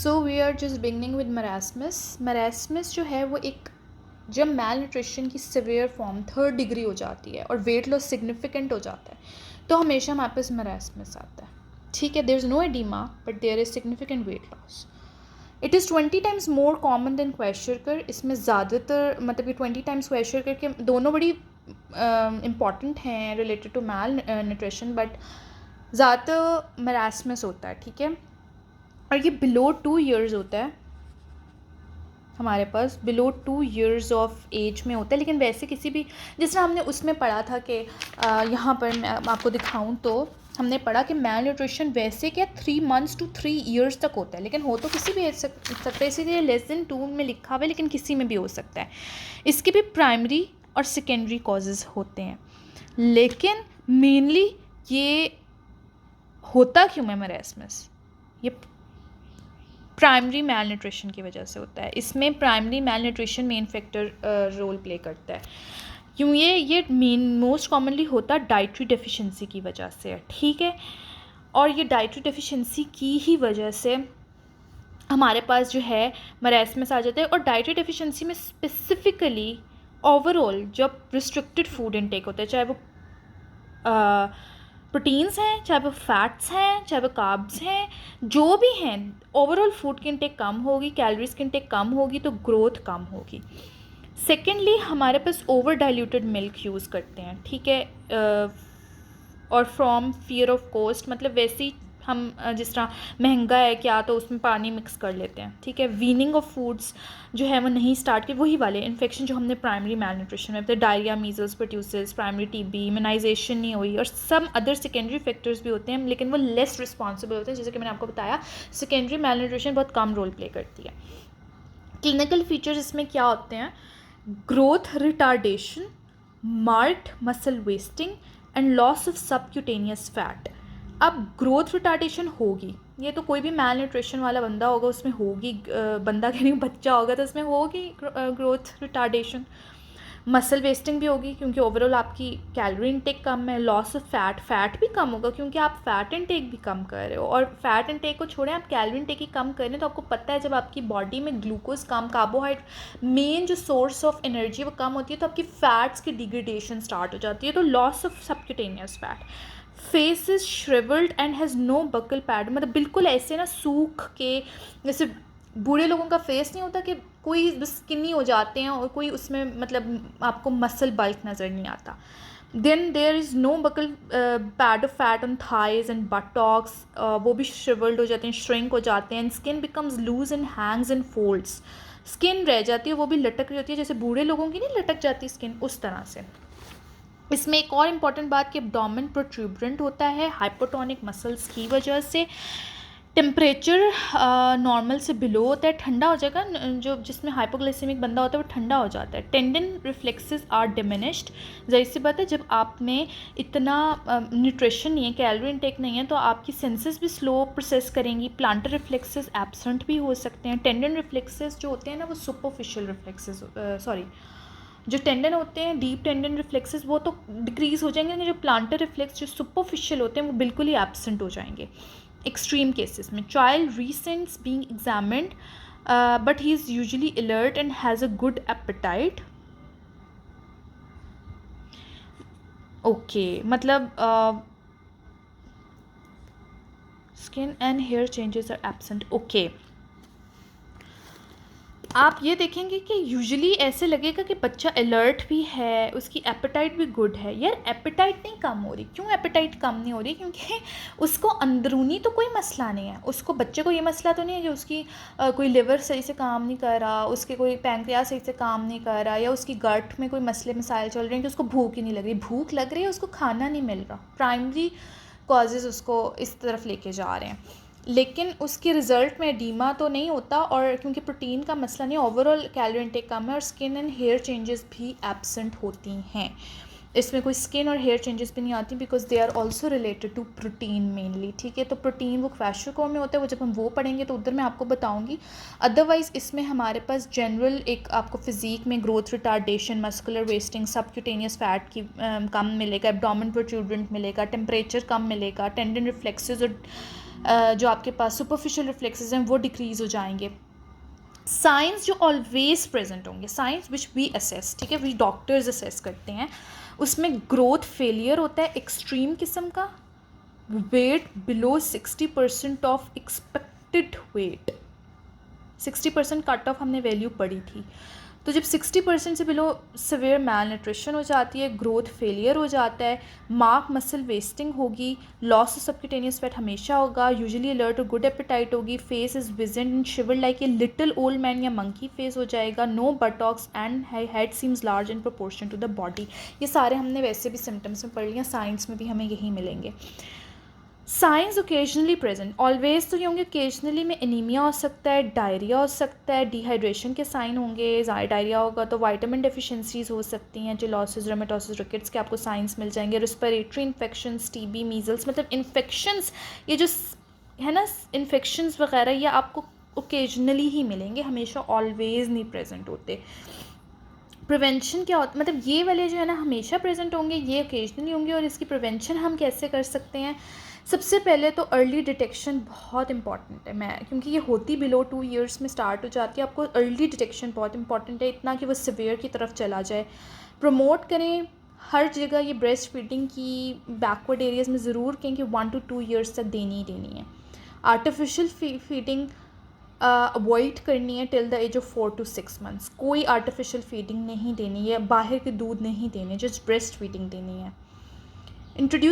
So we are just beginning with marasmus. Marasmus जो है वो एक जब मैल न्यूट्रिशन की सिवियर फॉर्म 3rd डिग्री हो जाती है और वेट लॉस सिग्निफिकेंट हो जाता है तो हमेशा हमारे पास मरासमस आता है। ठीक है, there is no edema but there is significant weight loss. It is 20 times more common than kwashiorkor. इसमें ज़्यादातर मतलब कि 20 टाइम्स क्वेश्चरकर के दोनों बड़ी इम्पॉर्टेंट हैं related to malnutrition, but ज़्यादातर मरासमस होता है। ठीक है, और ये बिलो 2 ईयर्स होता है हमारे पास, बिलो 2 ईयर्स ऑफ एज में होता है। लेकिन वैसे किसी भी, जिस तरह हमने उसमें पढ़ा था कि यहाँ पर मैं आपको दिखाऊं तो हमने पढ़ा कि मैल न्यूट्रिशन वैसे क्या 3 months to 3 years तक होता है, लेकिन हो तो किसी भी एज सकता है। इसीलिए लेस देन 2 में लिखा हुआ है, लेकिन किसी में भी हो सकता है। इसके भी प्राइमरी और सेकेंडरी कॉजेज़ होते हैं, लेकिन मेनली ये होता क्यों है मरासमस, ये प्राइमरी मैल न्यूट्रिशन की वजह से होता है। इसमें primary malnutrition main factor role play करता है। क्यों ये मेन मोस्ट कॉमनली होता है डाइटरी डेफिशिएंसी की वजह से है। ठीक है, और ये डाइटरी डेफिशिएंसी की ही वजह से हमारे पास जो है मरासमस आ जाता है। और डाइटरी डेफिशिएंसी में स्पेसिफिकली ओवरऑल जब रिस्ट्रिक्टेड फूड इनटेक होता है, चाहे वो प्रोटीन्स हैं, चाहे वो फैट्स हैं, चाहे वो कार्ब्स हैं, जो भी हैं, ओवरऑल फूड की इनटेक कम होगी, कैलोरीज की इनटेक कम होगी तो ग्रोथ कम होगी। सेकेंडली हमारे पास ओवर डाइल्यूटेड मिल्क यूज़ करते हैं। ठीक है, और फ्रॉम फियर ऑफ कॉस्ट, मतलब वैसे ही हम जिस तरह महंगा है क्या तो उसमें पानी मिक्स कर लेते हैं। ठीक है, वीनिंग ऑफ फूड्स जो है वो नहीं स्टार्ट की, वही वाले इन्फेक्शन जो हमने प्राइमरी मैल न्यूट्रिशन में बताया, diarrhoea, measles, pertussis, primary TB, immunisation नहीं हुई, और सम अदर सेकेंडरी फैक्टर्स भी होते हैं, लेकिन वो लेस रिस्पॉन्सिबल होते हैं। जैसे कि मैंने आपको बताया सेकेंडरी मैल न्यूट्रिशन बहुत कम रोल प्ले करती है। क्लिनिकल फीचर्स इसमें क्या होते हैं? Growth retardation, marked muscle wasting and loss of subcutaneous fat. अब ग्रोथ रिटार्डेशन होगी, ये तो कोई भी मैल न्यूट्रिशन वाला बंदा होगा उसमें होगी, बंदा कह रही हूँ बच्चा होगा तो उसमें होगी ग्रोथ रिटार्डेशन। मसल वेस्टिंग भी होगी क्योंकि ओवरऑल आपकी कैलोरी इनटेक कम है। लॉस ऑफ फैट भी कम होगा क्योंकि आप फैट इनटेक भी कम कर रहे हो, और फैट इनटेक को छोड़ें आप कैलोरी इनटेक ही कम कर रहे हैं। तो आपको पता है जब आपकी बॉडी में ग्लूकोज कम, कार्बोहाइड्रेट मेन जो सोर्स ऑफ एनर्जी वो कम होती है, तो आपकी फैट्स की डिग्रेडेशन स्टार्ट हो जाती है। तो loss of subcutaneous fat. Face is shrivelled and has no buccal pad, मतलब बिल्कुल ऐसे ना सूख के, जैसे बूढ़े लोगों का फेस नहीं होता कि कोई स्किनी हो जाते हैं और कोई उसमें मतलब आपको मसल बल्क नज़र नहीं आता। Then there is no buccal pad of fat on thighs and buttocks, वो भी श्रिवल्ड हो जाते हैं, श्रिंक हो जाते हैं। And skin becomes loose and hangs and folds, skin रह जाती है वो भी लटक रही होती है, जैसे बूढ़े लोगों की नहीं लटक जाती स्किन, उस तरह से। इसमें एक और इम्पॉर्टेंट बात कि एब्डोमेन प्रोट्रूबरेंट होता है हाइपोटोनिक मसल्स की वजह से। टेम्परेचर नॉर्मल से बिलो होता है, ठंडा हो जाएगा, जो जिसमें हाइपोग्लाइसेमिक बंदा होता है वो ठंडा हो जाता है। टेंडन रिफ्लेक्सेस आर डिमिनिश्ड, जाहिर सी बात है जब आप में इतना न्यूट्रिशन नहीं है, कैलोरी इनटेक नहीं है, तो आपकी सेंसेस भी स्लो प्रोसेस करेंगी। प्लांटर रिफ्लेक्सेस एब्सेंट भी हो सकते हैं। टेंडन रिफ्लेक्सेस जो होते हैं ना वो सुपरफिशियल रिफ्लेक्सेस, जो टेंडन होते हैं डीप टेंडन रिफ्लेक्सेस वो तो डिक्रीज़ हो जाएंगे, लेकिन जो प्लांटर रिफ्लेक्स जो सुपरफिशियल होते हैं वो बिल्कुल ही एब्सेंट हो जाएंगे एक्सट्रीम केसेस में। Child resents being examined but he is usually alert and has a good appetite. Okay, मतलब skin and hair changes are absent. Okay, आप ये देखेंगे कि यूजुअली ऐसे लगेगा कि बच्चा अलर्ट भी है, उसकी एपेटाइट भी गुड है। यार एपेटाइट नहीं कम हो रही, क्यों एपेटाइट कम नहीं हो रही? क्योंकि उसको अंदरूनी तो कोई मसला नहीं है, उसको बच्चे को ये मसला तो नहीं है कि उसकी कोई लिवर सही से काम नहीं कर रहा, उसके कोई पैंक्रियास सही से काम नहीं कर रहा, या उसकी गट में कोई मसले मसाइल चल रहे हैं कि उसको भूख ही नहीं लग रही। भूख लग रही है, उसको खाना नहीं मिल रहा, प्राइमरी कॉजेज़ उसको इस तरफ लेके जा रहे हैं, लेकिन उसके रिज़ल्ट में एडीमा तो नहीं होता। और क्योंकि प्रोटीन का मसला नहीं, ओवरऑल कैलोरी इनटेक कम है, और स्किन एंड हेयर चेंजेस भी एब्सेंट होती हैं। इसमें कोई स्किन और हेयर चेंजेस भी नहीं आती because they are also related to protein mainly. ठीक है, तो प्रोटीन वो क्वेश्चन में होता है, वो जब हम वो पढ़ेंगे तो उधर मैं आपको बताऊंगी। अदरवाइज़ इसमें हमारे पास जनरल एक आपको फिजिक में growth retardation, muscular wasting, subcutaneous fat की कम मिलेगा, एब्डोमेन प्रोट्रूडेंट मिलेगा, टेम्परेचर कम मिलेगा, टेंडन रिफ्लेक्सेस और जो आपके पास सुपरफिशियल रिफ्लेक्सेस हैं वो डिक्रीज़ हो जाएंगे. साइंस जो ऑलवेज प्रेजेंट होंगे, साइंस विच वी असेस, ठीक है, वी डॉक्टर्स असेस करते हैं, उसमें ग्रोथ फेलियर होता है एक्सट्रीम किस्म का, weight below 60% of expected weight. 60% cut off हमने वैल्यू पढ़ी थी. तो जब 60% से बिलो सिवियर मैल न्यूट्रिशन हो जाती है, ग्रोथ फेलियर हो जाता है, मार्क मसल वेस्टिंग होगी, लॉस ऑफ सबक्यूटेनियस फैट हमेशा होगा, यूजुअली अलर्ट और गुड एपेटाइट होगी, face is wizened and shrivel like a little old man या मंकी फेस हो जाएगा, no buttocks and head seems large in proportion to the body. ये सारे हमने वैसे भी सिम्टम्स में पढ़ लिया, साइंस में भी हमें यही मिलेंगे. साइंस ओकेजनली प्रेजेंट, ऑलवेज तो ये होंगे, ओकेजनली में एनीमिया हो सकता है, डायरिया हो सकता है, डिहाइड्रेशन के साइन होंगे, डायरिया होगा तो विटामिन डेफिशिएंसीज हो सकती हैं, जेलोसिस, रेमेटोसिस, रिकेट्स के आपको साइंस मिल जाएंगे, रेस्पिरेटरी इन्फेक्शंस, टीबी, मीजल्स, मतलब इन्फेक्शंस, ये जो है ना इन्फेक्शंस वगैरह, ये आपको ओकेजनली ही मिलेंगे, हमेशा ऑलवेज नहीं प्रेजेंट होते. प्रिवेंशन क्या होता, मतलब ये वाले जो है ना हमेशा प्रेजेंट होंगे, ये ओकेजनली होंगे. और इसकी प्रिवेंशन हम कैसे कर सकते हैं? सबसे पहले तो अर्ली डिटेक्शन बहुत इंपॉर्टेंट है, क्योंकि ये होती बिलो 2 ईयर्स में स्टार्ट हो जाती है. आपको अर्ली डिटेक्शन बहुत इंपॉर्टेंट है, इतना कि वो सिवियर की तरफ चला जाए. प्रमोट करें हर जगह ये ब्रेस्ट फीडिंग की, बैकवर्ड एरियाज़ में ज़रूर कहें कि 1 to 2 ईयर्स तक देनी ही देनी है. आर्टिफिशियल फीडिंग अवॉइड करनी है till the age of 4 to 6 months. कोई आर्टिफिशियल फीडिंग नहीं देनी है, बाहर के दूध नहीं देने, जस्ट ब्रेस्ट फीडिंग देनी है. इंट्रोड्यूस